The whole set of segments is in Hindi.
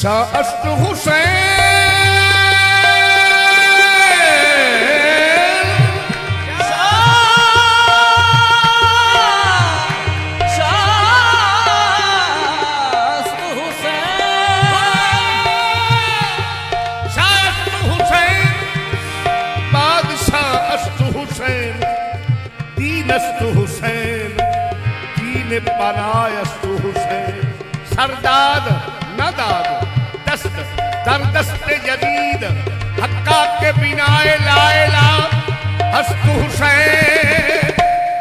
शाअस्त हुसैन हुसैन दीन पनायस्तु हुसैन सरदाद नदाद दस्त दर दस्त जदीद हक्का के बिनाए लाएला हस्तु हुसैन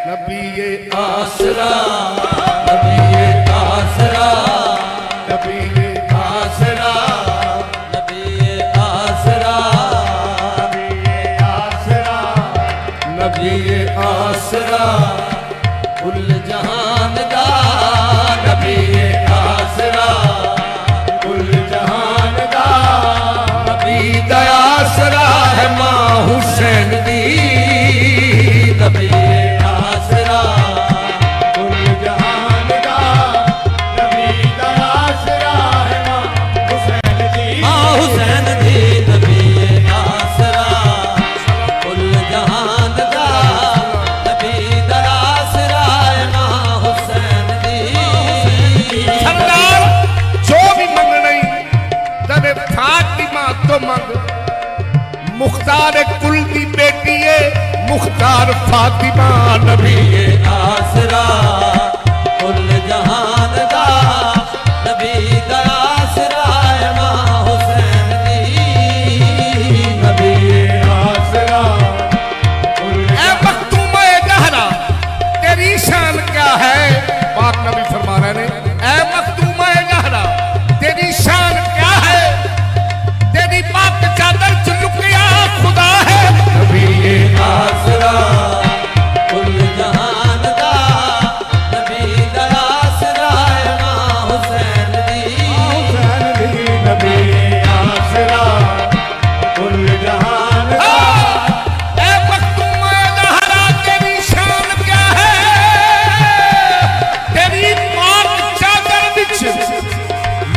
नबीए आसरा नबीए आसरा नबीए आसरा नबीए आसरा नबीए आसरा कुल जहान दा नबीए आसरा कुल जहान दा नबी दा आसरा है मां हुसैन दी नबीए आसरा कुल जहान दा नबी दा आसरा है मां हुसैन दी नबीए आसरा कुल जहान दा तो मंग मुख्तार कुल दी बेटी है मुख्तार फातिमा नबीए आसरा कुल जहान दा नबी दा आसरा है मां हुसैन दी नबीए आसरा ए मखतूम-ए जहरा तेरी शान क्या है पाक नबी फरमा रहे ने ए मखतूम-ए जहरा तेरी शान क्या है तेरी पाक चादर च लुकिया खुदा है नबीए आसरा कुल जहान दा नबी दा आसरा है मां हुसैन दी नबीए आसरा कुल जहान दा ए मखतूम-ए ज़हरा तेरी शान क्या है तेरी पाक चादर विच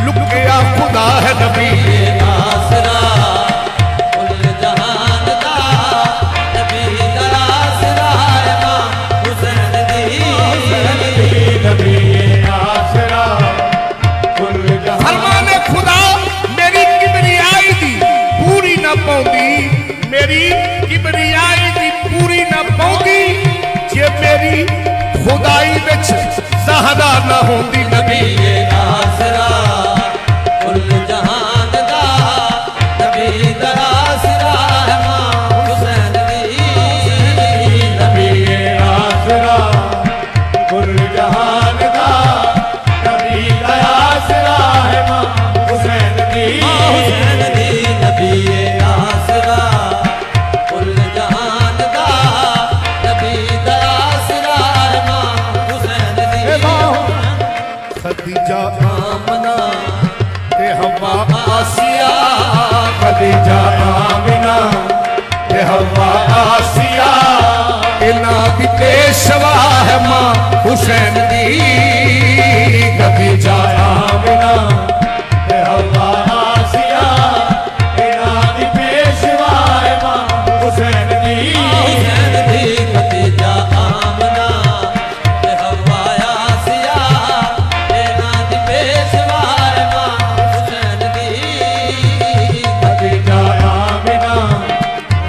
लुकिया खुदा है नबीए आसरा कुल जहान दा नबी दा आसरा है मां हुसैन दी नबीए आसरा कुल जहान फरमाने खुदा मेरी किबरियाई दी पूरी ना पौंदी मेरी किबरियाई दी पूरी ना पौंदी जे मेरी खुदाई विच ज़हरा ना होंदी नबीए आसरा कुल जहान दा नबी दा आसरा है मां हुसैन दी नबीए आसरा कुल जहान दा नबी दा आसरा है मां हुसैन दी नबीए आसरा कुल जहान दा नबी दा आसरा है मां हुसैन दी खदीजा आमना ते हवा आसिया खदीजा आमिना ते हवा आसिया इना दी पेशवा है मां हुसैन दी खदीजा आमिना ते हवा आसिया इना दी पेशवा है मां हुसैन दी खदीजा आमिना ते हवा आसिया इना दी पेशवा है मां हुसैन दी खदीजा आमिना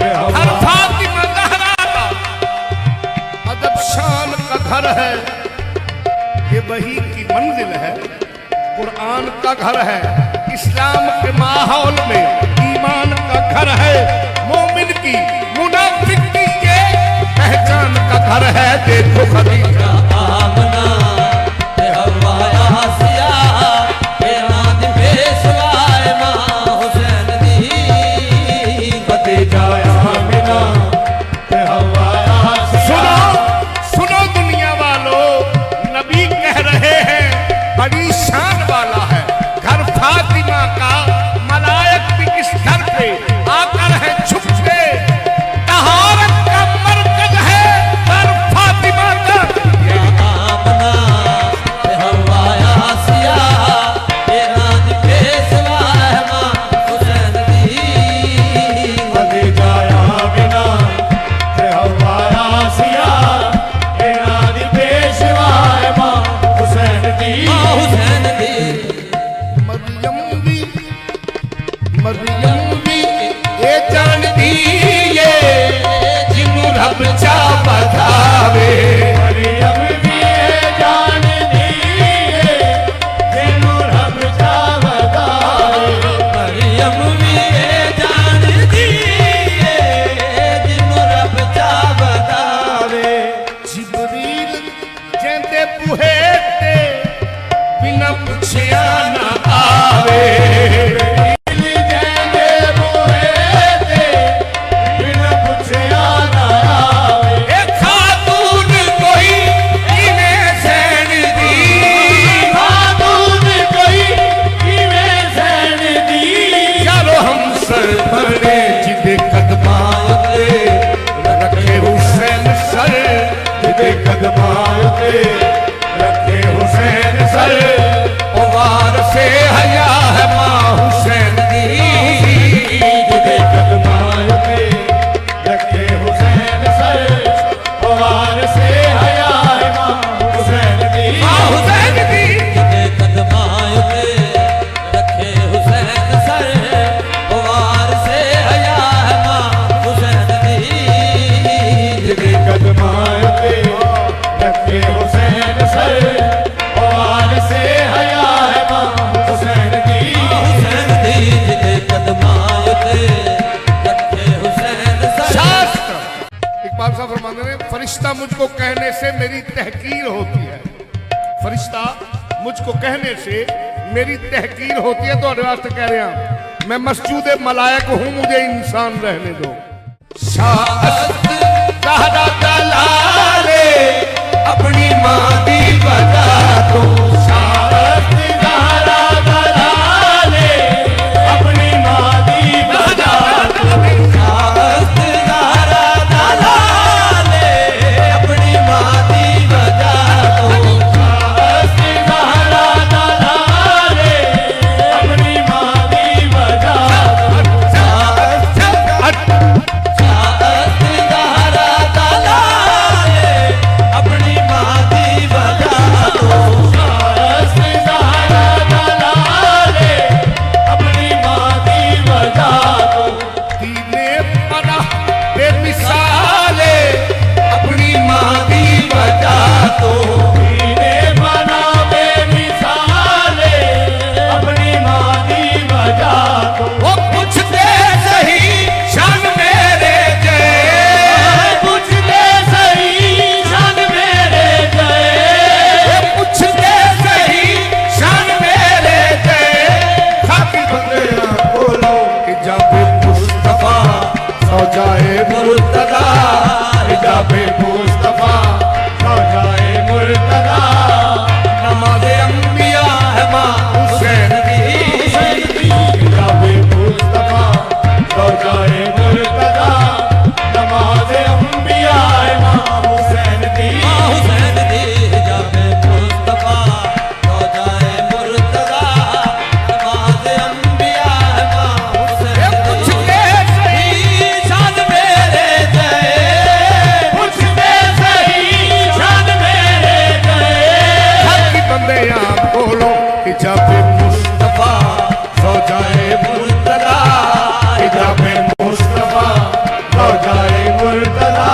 ते हर फातिमा ज़हरा का अदब शान का घर है ये वही की मंजिल है कुरान का घर है इस्लाम के माहौल में ईमान का घर है मोमिन की मुनाफिक की ये पहचान का घर है देखो खदीजा आमना ते हवा आसिया इना दी पेशवा है मां हुसैन दी खदीजा आमिना ते हवा आसिया सुनो दुनिया वालों नबी कह रहे हैं बड़ी शान वाला है घर फातिमा का मलायक भी इस घर पे आकर है छुपके तहारत का मरकज है घर फातिमा का आवे रखे हुसैन सर उवार से हया है मां हुसैन दी कदमां पे रखे हुसैन सर उवार से हया है मां हुसैन दी कदमां पे रखे हुसैन सर उवार से हया है मां हुसैन दी कदमां पे रखे हुसैन सर और से हया है मां हुसैन दी कदमां पे रखे हुसैन सर। शास्त्र इकबाल साहब फरमाते हैं फरिश्ता मुझको कहने से मेरी तहकीर होती है, फरिश्ता मुझको कहने से मेरी तहकीर होती है। तो वास्ते कह रहे हैं मैं मस्जूद मलायक हूं, मुझे इंसान रहने दो। अपनी मां दी बता दो शास्त्र ज़हरा दलाले अपनी मां दी बता दो शास्त्र ज़हरा दलाले अपनी मां दी बता दो शास्त्र ज़हरा दलाले अपनी मां दी बता दो शास्त्र ज़हरा दलाले अपनी मां दी बता दो शास्त्र ज़हरा दलाले अपनी मां दी बता दो दीने पना बेमिसाले अपनी मां दी बता दो दीने पना बेमिसाले अपनी मां दी बता दो। वो पूछते सही शान मेरे जय पूछते सही शान मेरे जय पूछते सही शान मेरे जय खाकी बंदियां बोलो इजाबे मुस्तफा सौजाए मुर्तदा इजाबे मुस्तफा सौजाए मुर्तदा नमाज़े अंबिया है मां हुसैन दी इजाबे मुस्तफा सौजाए मुर्तदा नमाज़े अंबिया है मां हुसैन दी इजाबे मुस्तफा सौजाए मुर्तदा नमाज़े अंबिया है मां हुसैन पूछते सही शान मेरे जय पूछते सही शान मेरे जय हक बंदियां बोलो इजाबे मुस्तफा सौजाए मुर्तदा इजाबे मुस्तफा सौजाए मुर्तदा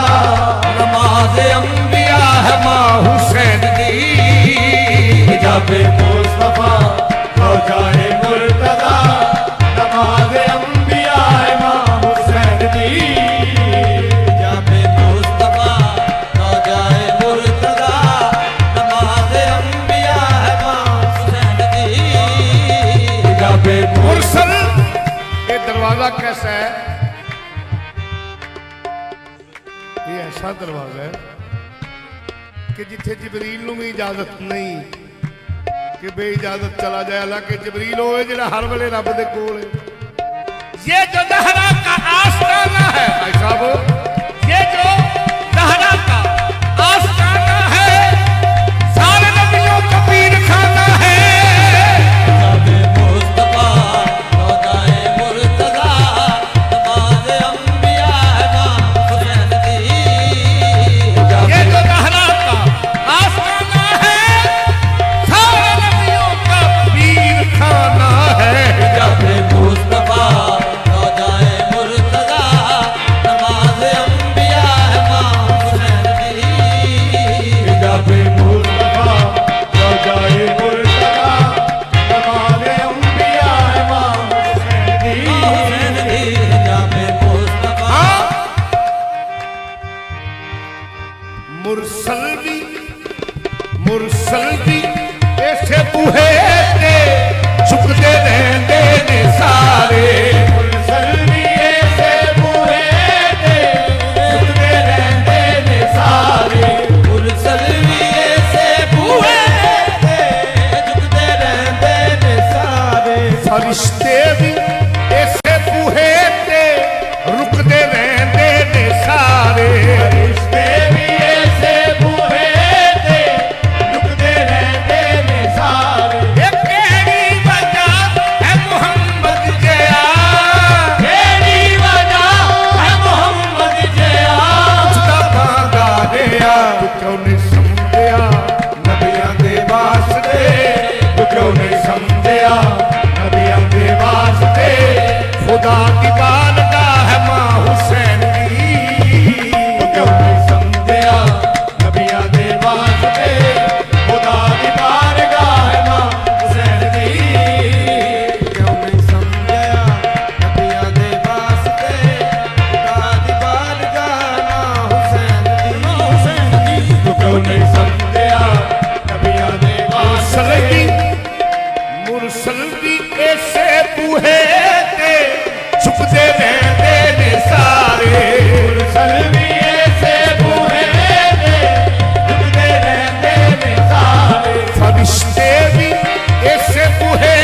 नमाज़े अंबिया है मां हुसैन दी इजाबे मुस्तफा सौजाए मुर्तदा नमाज़े अंबिया है मां हुसैन दी इजाबे मुस्तफा सौजाए मुर्तदा नमाज़े अंबिया है मां हुसैन दी इजाबे मुरसल। ये दरवाजा कैसा है? ये ऐसा दरवाजा है कि जिथे जबरील नूं भी इजाजत नहीं कि बे इजाजत चला जाए, हालांकि जबरील होए जिहड़ा हर वेले रब दे कोल है। ये जो ज़हरा का आस्ताना है भाई साहब, ये जो ज़हरा का आस्ताना है सारे नबियों का पीर खाना है। इजाबे मुस्तफा सौजाए मुर्तदा नमाज़े अंबिया है मां हुसैन दी ये जो ज़हरा का आस्ताना है सारे नबियों का पीर खाना है। इजाबे मुस्तफा सौजाए मुर्तदा नमाज़े फरिश्ते भी ऐसे बूहे ते रुकते रहते ने सारे। फरिश्ते भी ऐसे बूहे ते रुकते रहते ने सारे। ये केड़ी वजह है मोहम्मद जया, केड़ी वजह है मोहम्मद जया। उसका मांगा दिया तू क्यों नहीं समझया नबियां दे वास्ते, तू क्यों नहीं समझया नबियां दे वास्ते। खुदा की बारगाह है मां हुसैन की, तू क्यों नहीं समझया नबियां दे वास्ते। खुदा दी बारगाह है मां हुसैन दी। क्यों नहीं समझया नबियां दे वास्ते, खुदा दी बारगाह मां हुसैन दी। तू क्यों नहीं समझया नबियां दे वास्ते। मुरसल भी ऐसे बूहे ते छुपते रहते ने सारे। मुरसल भी ऐसे बूहे ते रुकते रहते ने सारे। फरिश्ते भी ऐसे बूहे